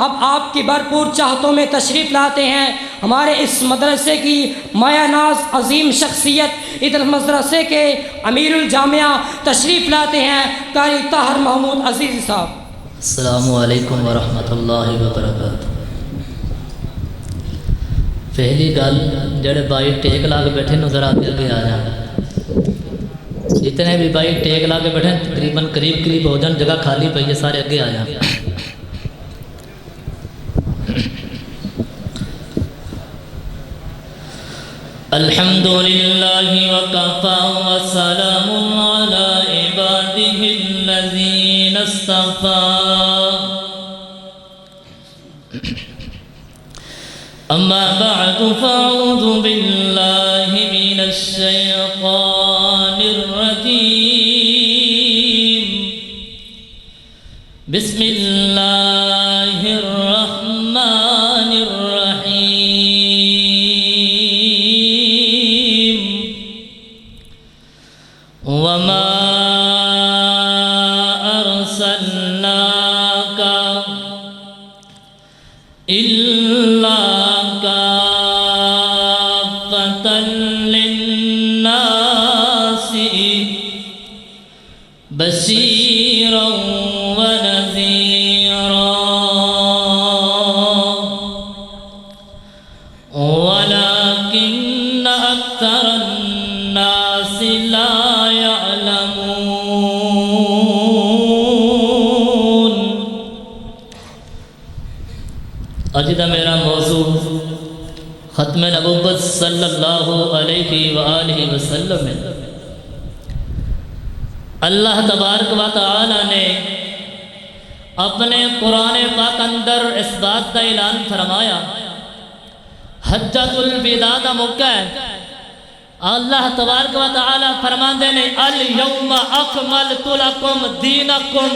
اب آپ کی بھرپور چاہتوں میں تشریف لاتے ہیں ہمارے اس مدرسے کی مایہ ناز عظیم شخصیت، ادھر مدرسے کے امیر الجامعہ تشریف لاتے ہیں قاری طاہر محمود عزیز صاحب۔ السلام علیکم ورحمۃ اللہ وبرکاتہ۔ پہلی گل جڑے بھائی ٹیک لا کے بیٹھے نظر آتے اگے آ جان، جتنے بھی بھائی ٹیک لا کے بیٹھے تقریباً قریب ہو جان، جگہ خالی پئی ہے، سارے اگے آ جان۔ الحمد للہ وکفی وسلام علی عبادہ الذین اصطفی، اما بعد فاعوذ باللہ من الشیطان الرجیم، بسم اللہ الرحمن الرحیم، وما ارسلناک الا کافۃ للناس بشیرا ونذیرا ولکن اکثر الناس لا يعلمون۔ اج دا میرا موضوع ختم نبوت صلی اللہ علیہ وآلہ وسلم ہے۔ اللہ تبارک و تعالی نے اپنے قرآن پاک اندر اس بات کا اعلان فرمایا، حجۃ الوداع کا موقع ہے، اللہ تبارک و تعالی فرماندے نے الیوم اکملت لکم دینکم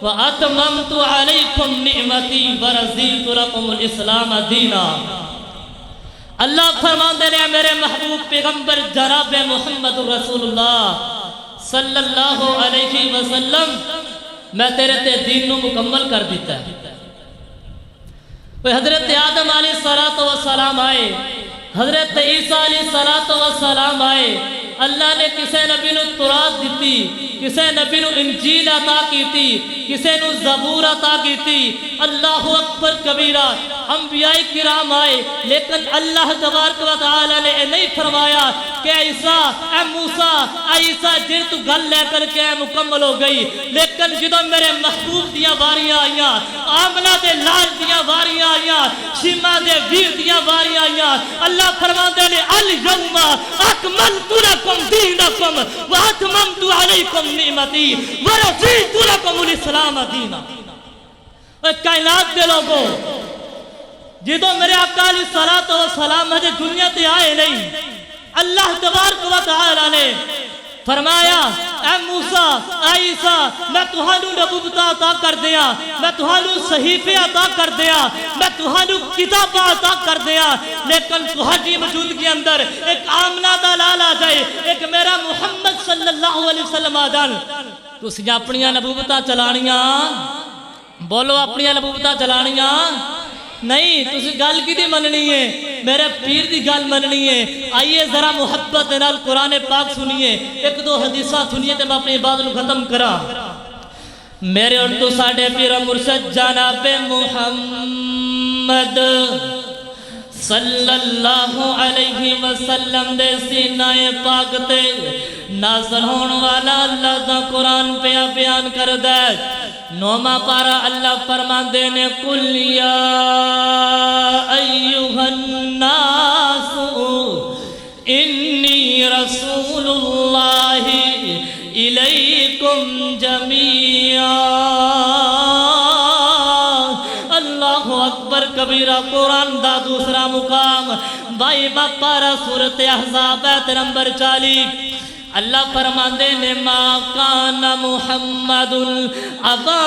واتممت علیکم نعمتی ورضیت لکم الاسلام دینا۔ اللہ فرماندے نے میرے محبوب پیغمبر جناب محمد رسول اللہ صلی اللہ علیہ وسلم، میں تیرے تے دین نو مکمل کر دیتا ہے۔ حضرت آدم علیہ السلام آئے، حضرت عیسیٰ علیہ السلام آئے، اللہ نے کسے نبی نو تورات دیتی، کسے نبی نو انجیل عطا کیتی، کسے نو زبور عطا کیتی۔ اللہ اکبر کبیرہ، انبیاء کرام آئے، لیکن اللہ تبارک و تعالی نے نہیں فرمایا کہ عیسیٰ اے موسیٰ اے عیسیٰ جن تو گل لے کر کے مکمل ہو گئی، لیکن جدو میرے محبوب دیاں واریاں آئیاں، آمنہ دے لال دیاں واریاں آئیاں، شیمہ دے ویر دیاں واریاں آئیاں، اللہ فرماندے نے الیوم اکملت لکم دینکم واتممت علیکم نعمتی ورضیت لکم الاسلام دینا۔ اے کائنات دے لوگوں، جدو میرے آقا علیہ السلام ہجے دنیا تے آئے نہیں، اللہ تبارک و تعالی نے فرمایا اے موسیٰ اے عیسیٰ میں تہانوں نبوت عطا کر دیا، میں تہانوں صحیفے عطا کر دیا، میں تہانوں کتاب عطا کر دیا، لیکن تہاڈی موجودگی اندر ایک آمنہ دا لال آ جائے، ایک میرا محمد صلی اللہ علیہ وسلم آ جان، تسی اپنیاں نبوتاں چلانیاں، بولو اپنیاں نبوتاں چلانیاں نہیں، تسی گل کی دی مننی ہے، میرے پیر دی گل مننی ہے۔ آئیے ذرا محبت نال قرآن پاک سنیے، ایک دو حدیثہ سنیے تے میں اپنی بات کو ختم کرا۔ میرے اور تو ساڑھے پیر مرشد جناب محمد صلی اللہ علیہ وسلم دے سینہ پاک تے نازل ہون والا اللہ دا قرآن پہ بیان کر دے۔ نوما پارا اللہ فرماندے نے قل یا ایوہ الناس انی رسول اللہ الیکم جمیعا۔ اللہ اکبر کبیرہ، قرآن دا دوسرا مقام بائی بپارا سورت احزاب ایت نمبر 40۔ اللہ فرماندے نے ما کان محمد ابا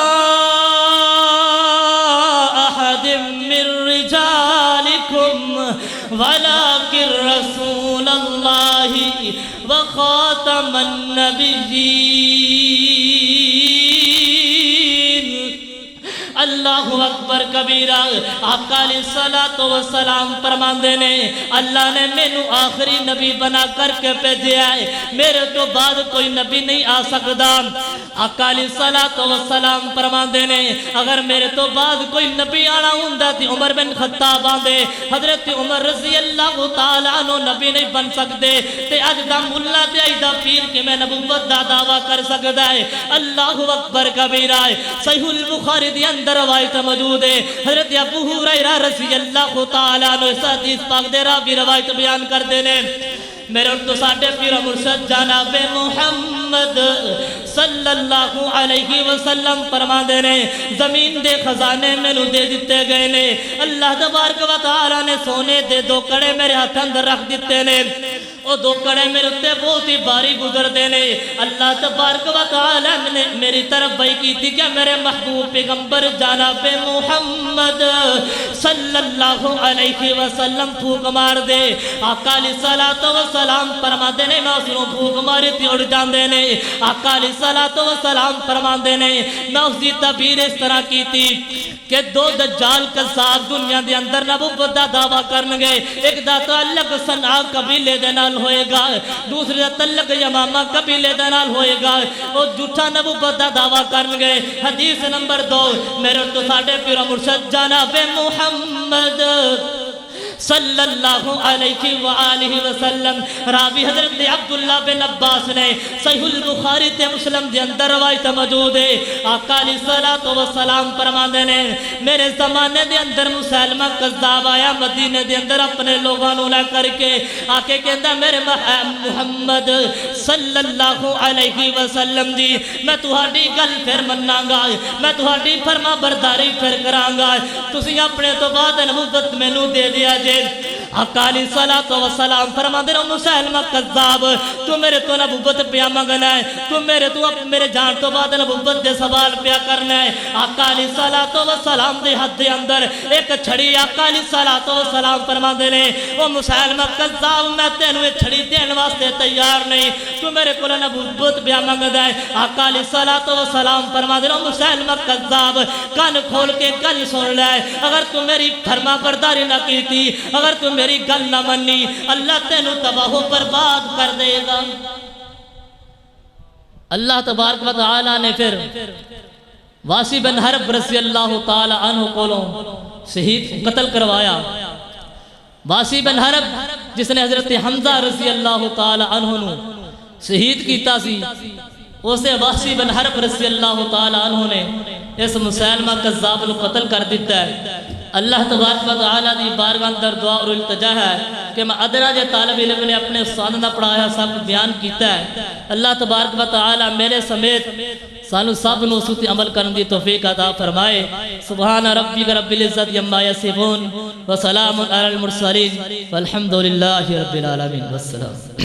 احد من رجالکم ولکن رسول اللہ وخاتم النبیین۔ اللہ اکبر اکبر کبیرہ۔ آقا علیہ الصلوۃ والسلام فرماندے نے اللہ نے مینوں آخری نبی بنا کر کے بھیجا ہے، میرے تو بعد کوئی نبی نہیں آ سکتا۔ آقا علیہ الصلوۃ والسلام فرماندے نے اگر میرے تو بعد کوئی نبی آنا ہوندا تے عمر بن خطاب آندے، حضرت عمر رضی اللہ تعالی عنہ نبی نہیں بن سکتے تے اج دا ملا تے اج دا پیر کہ میں نبوت دا دعویٰ کر سکتا ہے۔ اللہ اکبر کبیرہ۔ صحیح البخاری دے اندر روایت موجود ہے، حضرت ابو ہریرہ رضی اللہ تعالی عنہ اس حدیث پاک دے راوی روایت بیان کردے نے میرے اور تو ساڈے پیر مرشد جناب محمد صلی اللہ علیہ وسلم فرماندے نے زمین دے خزانے مینوں دے دتے گئے نے، اللہ تبارک و تعالی نے سونے دے دو کڑے میرے ہاتھ اندر رکھ دیتے نے، وہ دو کڑے میرے اتے بہت ہی باری گزر دینے۔ اللہ تبارک و تعالی نے میری طرف بھائی کی تھی کہ میرے محبوب پیغمبر جناب محمد صلی اللہ علیہ وسلم پھوک مار دے۔ آقا علیہ الصلوۃ والسلام فرماندے نے میں اس نوں پھوک ماری تے اڑ جاندے نے۔ آقا علیہ الصلوۃ والسلام فرماندے نے میں اس دی تعبیر اس طرح کی تھی کہ دو دجال کذاب دنیا دے اندر نبوت دا دعویٰ کرنگے، ایک دا تعلق صنعا قبیلے دے نال ہوئے گا، دوسرے دا تعلق یمامہ قبیلے دے نال ہوئے گا، وہ جھوٹا نبوت دا دعویٰ کرنگے۔ حدیث نمبر 2 میرے تو ساڈے پیر مرشد جناب محمد صلی اللہ علیہ وآلہ وسلم راوی حضرت عبداللہ بن عباس نے صحیح البخاری تے مسلم دے اندر روایت موجود ہے۔ آقا علیہ الصلوۃ والسلام فرماندے نے میرے زمانے دے اندر مسلمہ کذاب آیا مدینے دے اندر اپنے لوگاں نوں لے کر کے آ کے کہندا میرے محمد صلی اللہ علیہ وسلم جی میں تہاڈی گل پھر مناں گا، میں تہاڈی فرما برداری پھر کراں گا، تسی اپنے تو بعد نبوت مینوں دے دیا جے۔ آقا علیہ الصلوۃ والسلام فرماندے نے مسلمہ کذاب تو میرے تو نبوت پیا منگنا ہے، تو میرے جان تو بعد نبوت دے سوال پیا کرنا ہے۔ آقا علیہ الصلوۃ والسلام دے ہاتھ دے اندر ایک چھڑی آقا علیہ الصلوۃ والسلام فرماندے نے او مسلمہ کذاب میں تینوں یہ چھڑی دین واسطے تیار نہیں، تو میرے کول نبوت پیا منگدا ہے۔ آقا علیہ الصلوۃ والسلام فرماندے نے مسلمہ کذاب کان کھول کے گل سن لے، اگر تو میری فرما برداری نہ کیتی، اگر تو میری گل نہ منی اللہ تینوں تباہ و برباد کر دے گا۔ اللہ تبارک و تعالی نے پھر واسی بن حرب رضی اللہ تعالی عنہ کولوں شہید قتل کروایا۔ واسی بن حرب جس نے حضرت حمزہ رضی اللہ تعالی عنہ نو شہید کیتا سی، اسے واسی بن حرب رضی اللہ تعالی عنہ نے اس مسلمہ کذاب کو قتل کر دیتا ہے۔ اللہ تبارک و تعالی دی بارگاہ اندر دعا اور التجا ہے کہ میں ادنا جے طالب علم نے اپنے استاد دا پڑھایا سب بیان کیتا ہے، اللہ تبارک و تعالی میرے سمیت سانو سب نو سوتی عمل کرن دی توفیق عطا فرمائے۔ سبحان ربک رب العزت عما یصفون وسلام علی المرسلین والحمد للہ رب العالمین والسلام۔